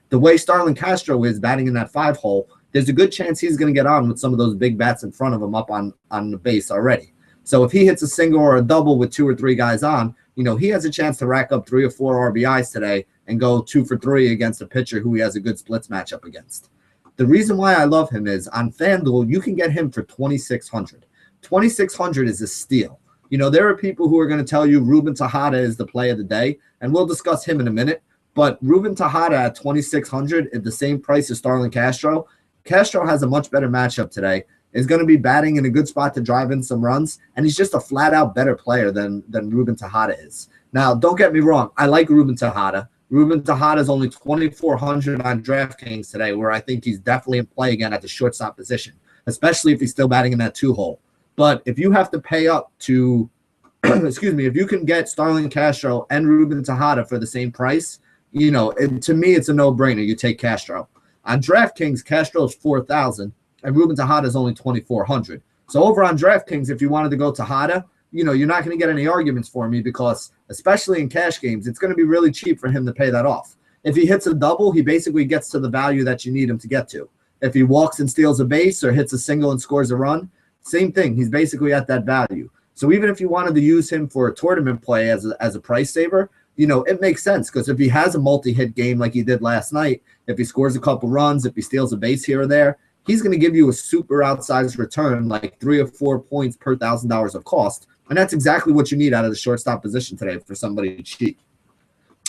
The way Starlin Castro is batting in that 5 hole, there's a good chance he's going to get on with some of those big bats in front of him up on the base already. So if he hits a single or a double with 2 or 3 guys on, he has a chance to rack up 3 or 4 RBIs today and go 2 for 3 against a pitcher who he has a good splits matchup against. The reason why I love him is on FanDuel, you can get him for 2,600. 2,600 is a steal. There are people who are going to tell you Ruben Tejada is the play of the day, and we'll discuss him in a minute. But Ruben Tejada at 2,600 at the same price as Starlin Castro, Castro has a much better matchup today, is going to be batting in a good spot to drive in some runs, and he's just a flat-out better player than Ruben Tejada is. Now, don't get me wrong. I like Ruben Tejada. Ruben Tejada is only 2,400 on DraftKings today, where I think he's definitely in play again at the shortstop position, especially if he's still batting in that 2 hole. But if you have to pay up to, if you can get Starlin Castro and Ruben Tejada for the same price, to me, it's a no-brainer. You take Castro. On DraftKings, Castro is 4,000, and Ruben Tejada is only 2,400. So over on DraftKings, if you wanted to go Tejada, you're not going to get any arguments for me because, especially in cash games, it's going to be really cheap for him to pay that off. If he hits a double, he basically gets to the value that you need him to get to. If he walks and steals a base or hits a single and scores a run, same thing. He's basically at that value. So even if you wanted to use him for a tournament play as a price saver, it makes sense because if he has a multi-hit game like he did last night, if he scores a couple runs, if he steals a base here or there, he's going to give you a super outsized return, like 3 or 4 points per $1,000 of cost. And that's exactly what you need out of the shortstop position today for somebody cheap.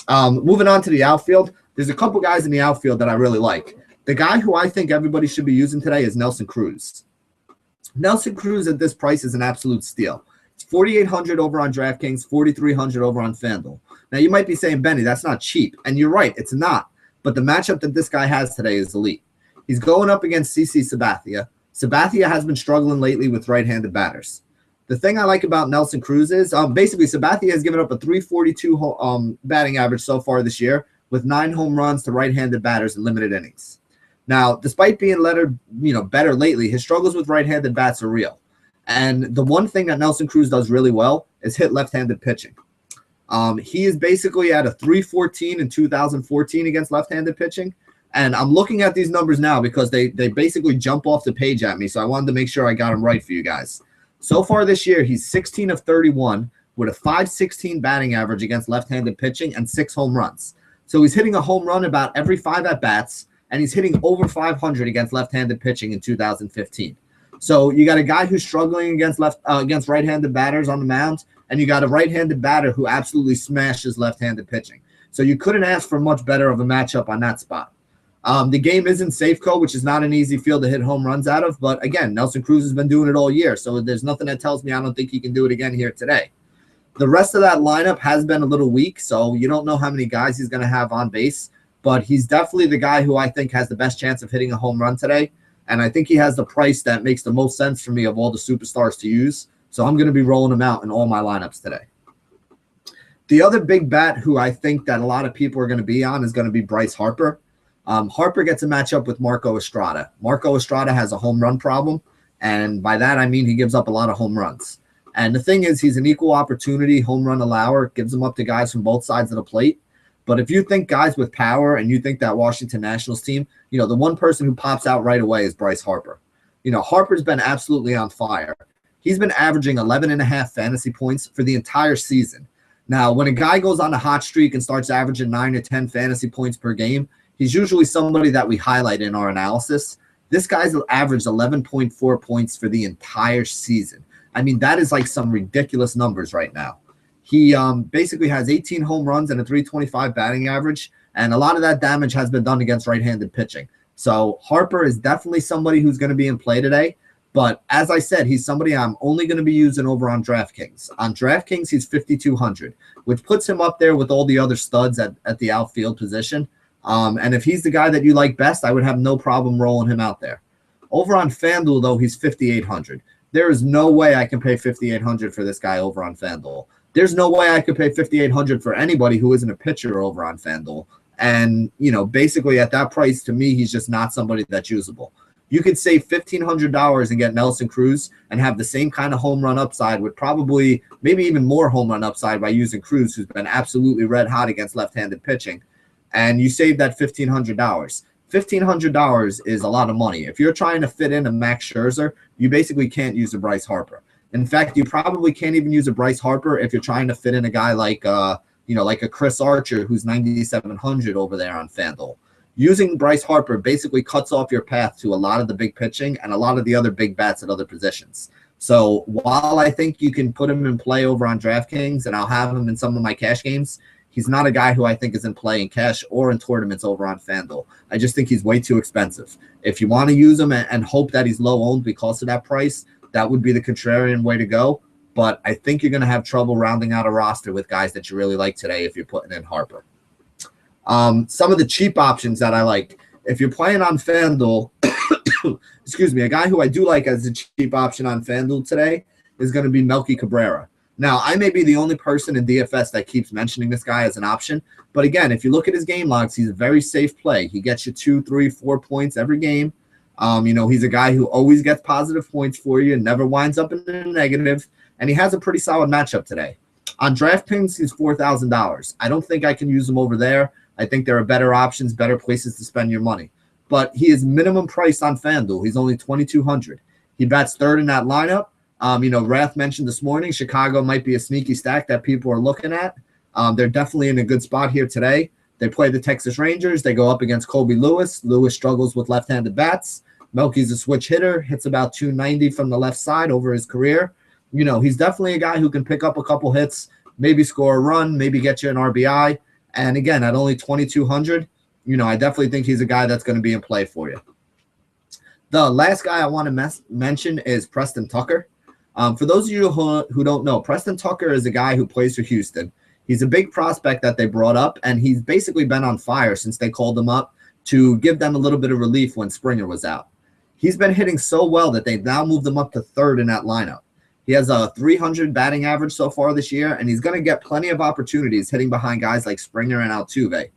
Moving on to the outfield, there's a couple guys in the outfield that I really like. The guy who I think everybody should be using today is Nelson Cruz. Nelson Cruz at this price is an absolute steal. It's 4,800 over on DraftKings, 4,300 over on FanDuel. Now, you might be saying, Benny, that's not cheap. And you're right, it's not. But the matchup that this guy has today is elite. He's going up against CC Sabathia. Sabathia has been struggling lately with right-handed batters. The thing I like about Nelson Cruz is basically Sabathia has given up a 342 batting average so far this year with 9 home runs to right-handed batters in limited innings. Now, despite being better lately, his struggles with right-handed bats are real. And the one thing that Nelson Cruz does really well is hit left-handed pitching. He is basically at a 314 in 2014 against left-handed pitching. And I'm looking at these numbers now because they basically jump off the page at me. So I wanted to make sure I got them right for you guys. So far this year, he's 16 of 31 with a .516 batting average against left-handed pitching and 6 home runs. So he's hitting a home run about every 5 at-bats, and he's hitting over 500 against left-handed pitching in 2015. So you got a guy who's struggling against right-handed batters on the mound, and you got a right-handed batter who absolutely smashes left-handed pitching. So you couldn't ask for much better of a matchup on that spot. The game is in Safeco, which is not an easy field to hit home runs out of. But again, Nelson Cruz has been doing it all year, so there's nothing that tells me I don't think he can do it again here today. The rest of that lineup has been a little weak, so you don't know how many guys he's going to have on base. But he's definitely the guy who I think has the best chance of hitting a home run today. And I think he has the price that makes the most sense for me of all the superstars to use. So I'm going to be rolling him out in all my lineups today. The other big bat who I think that a lot of people are going to be on is going to be Bryce Harper. Harper gets a matchup with Marco Estrada. Marco Estrada has a home run problem, and by that I mean he gives up a lot of home runs. And the thing is, he's an equal opportunity home run allower, gives them up to guys from both sides of the plate. But if you think guys with power and you think that Washington Nationals team, the one person who pops out right away is Bryce Harper. Harper's been absolutely on fire. He's been averaging 11.5 fantasy points for the entire season. Now, when a guy goes on a hot streak and starts averaging 9 or 10 fantasy points per game, he's usually somebody that we highlight in our analysis. This guy's averaged 11.4 points for the entire season. I mean, that is like some ridiculous numbers right now. He basically has 18 home runs and a .325 batting average, and a lot of that damage has been done against right-handed pitching. So Harper is definitely somebody who's going to be in play today. But as I said, he's somebody I'm only going to be using over on DraftKings. On DraftKings, he's 5,200, which puts him up there with all the other studs at the outfield position. And if he's the guy that you like best, I would have no problem rolling him out there. Over on FanDuel, though, he's 5,800. There is no way I can pay 5,800 for this guy over on FanDuel. There's no way I could pay 5,800 for anybody who isn't a pitcher over on FanDuel. And, basically at that price, to me, he's just not somebody that's usable. You could save $1,500 and get Nelson Cruz and have the same kind of home run upside with probably maybe even more home run upside by using Cruz, who's been absolutely red hot against left-handed pitching. And you save that $1,500. $1,500 is a lot of money. If you're trying to fit in a Max Scherzer, you basically can't use a Bryce Harper. In fact, you probably can't even use a Bryce Harper if you're trying to fit in a guy like a Chris Archer, who's 9,700 over there on FanDuel. Using Bryce Harper basically cuts off your path to a lot of the big pitching and a lot of the other big bats at other positions. So while I think you can put him in play over on DraftKings, and I'll have him in some of my cash games, he's not a guy who I think is in play in cash or in tournaments over on FanDuel. I just think he's way too expensive. If you want to use him and hope that he's low owned because of that price, that would be the contrarian way to go. But I think you're going to have trouble rounding out a roster with guys that you really like today if you're putting in Harper. Some of the cheap options that I like, if you're playing on FanDuel, excuse me, a guy who I do like as a cheap option on FanDuel today is going to be Melky Cabrera. Now, I may be the only person in DFS that keeps mentioning this guy as an option. But again, if you look at his game logs, he's a very safe play. He gets you 2, 3, 4 points every game. He's a guy who always gets positive points for you and never winds up in the negative. And he has a pretty solid matchup today. On DraftKings, he's $4,000. I don't think I can use him over there. I think there are better options, better places to spend your money. But he is minimum priced on FanDuel. He's only $2,200. He bats third in that lineup. Rath mentioned this morning, Chicago might be a sneaky stack that people are looking at. They're definitely in a good spot here today. They play the Texas Rangers. They go up against Colby Lewis. Lewis struggles with left-handed bats. Melky's a switch hitter, hits about 290 from the left side over his career. He's definitely a guy who can pick up a couple hits, maybe score a run, maybe get you an RBI. And again, at only $2,200, I definitely think he's a guy that's going to be in play for you. The last guy I want to mention is Preston Tucker. For those of you who don't know, Preston Tucker is a guy who plays for Houston. He's a big prospect that they brought up, and he's basically been on fire since they called him up to give them a little bit of relief when Springer was out. He's been hitting so well that they've now moved him up to third in that lineup. He has a 300 batting average so far this year, and he's going to get plenty of opportunities hitting behind guys like Springer and Altuve.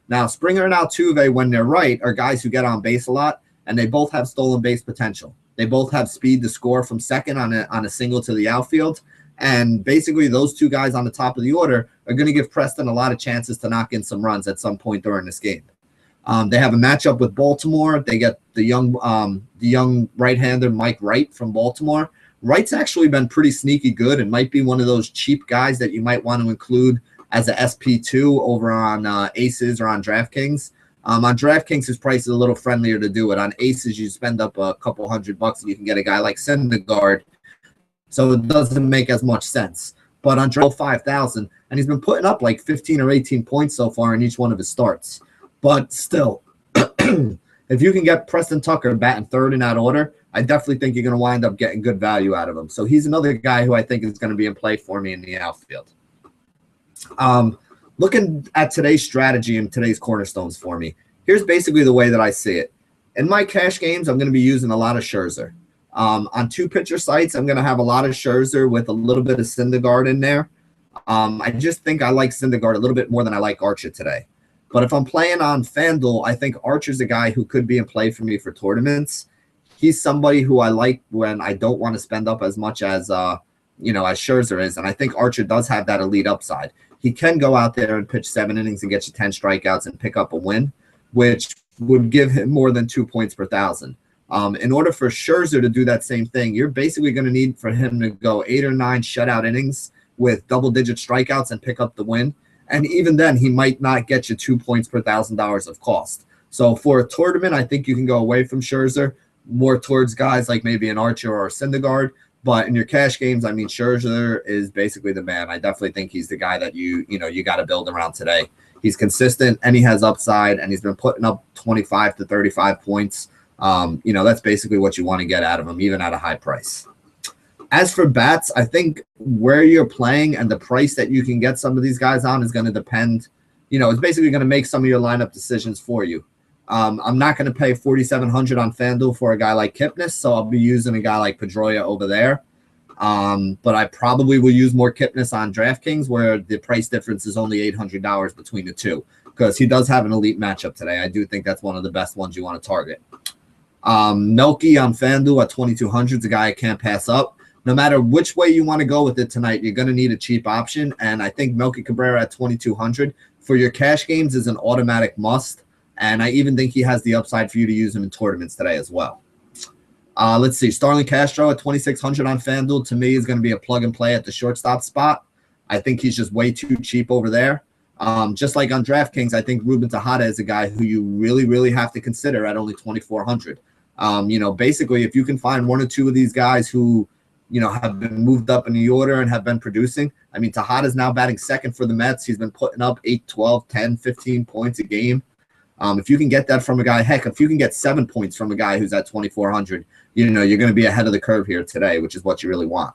Now, Springer and Altuve, when they're right, are guys who get on base a lot, and they both have stolen base potential. They both have speed to score from second on a single to the outfield, and basically those two guys on the top of the order are going to give Preston a lot of chances to knock in some runs at some point during this game. They have a matchup with Baltimore. They get the young right-hander Mike Wright from Baltimore. Wright's actually been pretty sneaky good and might be one of those cheap guys that you might want to include as a SP2 over on Aces or on DraftKings. On DraftKings, his price is a little friendlier to do it. On Aces, you spend up a couple $100 and you can get a guy like Syndergaard, so it doesn't make as much sense. But on Drell 5,000, and he's been putting up like 15 or 18 points so far in each one of his starts. But still, if you can get Preston Tucker batting third in that order, I definitely think you're going to wind up getting good value out of him. So he's another guy who I think is going to be in play for me in the outfield. Looking at today's strategy and today's cornerstones for me, here's basically the way that I see it. In my cash games, I'm going to be using a lot of Scherzer. On two-pitcher sites, I'm going to have a lot of Scherzer with a little bit of Syndergaard in there. I just think I like Syndergaard a little bit more than I like Archer today. But if I'm playing on FanDuel, I think Archer's a guy who could be in play for me for tournaments. He's somebody who I like when I don't want to spend up as much as as Scherzer is, and I think Archer does have that elite upside. He can go out there and pitch 7 innings and get you 10 strikeouts and pick up a win, which would give him more than 2 points per 1,000. In order for Scherzer to do that same thing, you're basically going to need for him to go 8 or 9 shutout innings with double-digit strikeouts and pick up the win. And even then, he might not get you 2 points per $1,000 of cost. So for a tournament, I think you can go away from Scherzer, more towards guys like maybe an Archer or a Syndergaard. But in your cash games, I mean, Scherzer is basically the man. I definitely think he's the guy that you got to build around today. He's consistent and he has upside, and he's been putting up 25 to 35 points. That's basically what you want to get out of him, even at a high price. As for bats, I think where you're playing and the price that you can get some of these guys on is going to depend. It's basically going to make some of your lineup decisions for you. I'm not going to pay $4,700 on FanDuel for a guy like Kipnis, so I'll be using a guy like Pedroia over there. But I probably will use more Kipnis on DraftKings, where the price difference is only $800 between the two, because he does have an elite matchup today. I do think that's one of the best ones you want to target. Melky on FanDuel at $2,200 is a guy I can't pass up. No matter which way you want to go with it tonight, you're going to need a cheap option, and I think Melky Cabrera at $2,200 for your cash games is an automatic must, and I even think he has the upside for you to use him in tournaments today as well. Let's see. Starlin Castro at $2,600 on FanDuel, to me, is going to be a plug-and-play at the shortstop spot. I think he's just way too cheap over there. Just like on DraftKings, I think Ruben Tejada is a guy who you really, really have to consider at only $2,400. Basically, if you can find one or two of these guys who, have been moved up in the order and have been producing. I mean, Tejada's now batting second for the Mets. He's been putting up 8, 12, 10, 15 points a game. If you can get that from a guy, heck, if you can get 7 points from a guy who's at $2,400, you're going to be ahead of the curve here today, which is what you really want.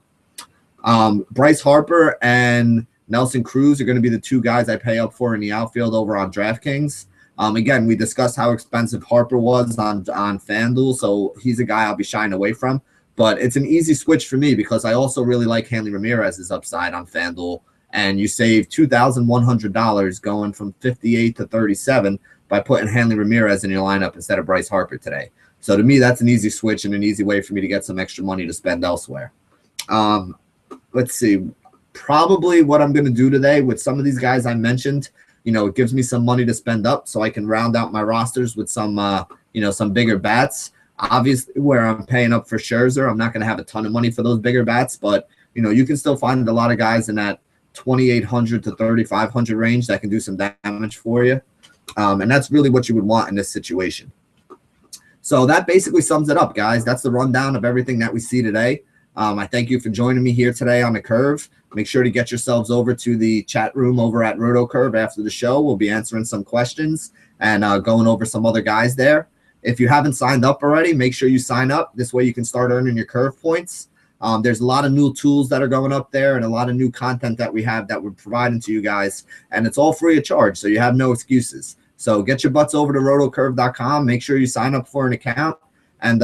Bryce Harper and Nelson Cruz are going to be the two guys I pay up for in the outfield over on DraftKings. Again, we discussed how expensive Harper was on FanDuel, so he's a guy I'll be shying away from. But it's an easy switch for me because I also really like Hanley Ramirez's upside on FanDuel, and you save $2,100 going from 58 to 37 by putting Hanley Ramirez in your lineup instead of Bryce Harper today. So to me, that's an easy switch and an easy way for me to get some extra money to spend elsewhere. Let's see. Probably what I'm going to do today with some of these guys I mentioned, it gives me some money to spend up so I can round out my rosters with some bigger bats. Obviously, where I'm paying up for Scherzer, I'm not going to have a ton of money for those bigger bats, but, you can still find a lot of guys in that $2,800 to $3,500 range that can do some damage for you. And that's really what you would want in this situation. So that basically sums it up, guys. That's the rundown of everything that we see today. I thank you for joining me here today on The Curve. Make sure to get yourselves over to the chat room over at RotoCurve after the show. We'll be answering some questions and going over some other guys there. If you haven't signed up already, make sure you sign up. This way you can start earning your curve points. There's a lot of new tools that are going up there and a lot of new content that we have that we're providing to you guys. And it's all free of charge, so you have no excuses. So get your butts over to rotocurve.com. Make sure you sign up for an account and,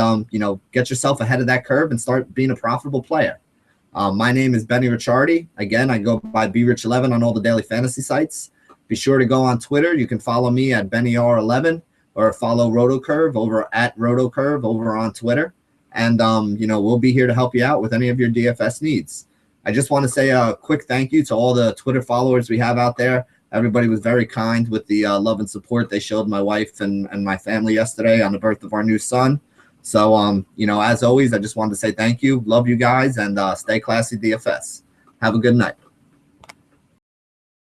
get yourself ahead of that curve and start being a profitable player. My name is Benny Ricciardi. Again, I go by BRich11 on all the daily fantasy sites. Be sure to go on Twitter. You can follow me at BennyR11 or follow RotoCurve over at RotoCurve over on Twitter. And, we'll be here to help you out with any of your DFS needs. I just want to say a quick thank you to all the Twitter followers we have out there. Everybody was very kind with the love and support they showed my wife and my family yesterday on the birth of our new son. So, as always, I just wanted to say thank you. Love you guys, and stay classy, DFS. Have a good night.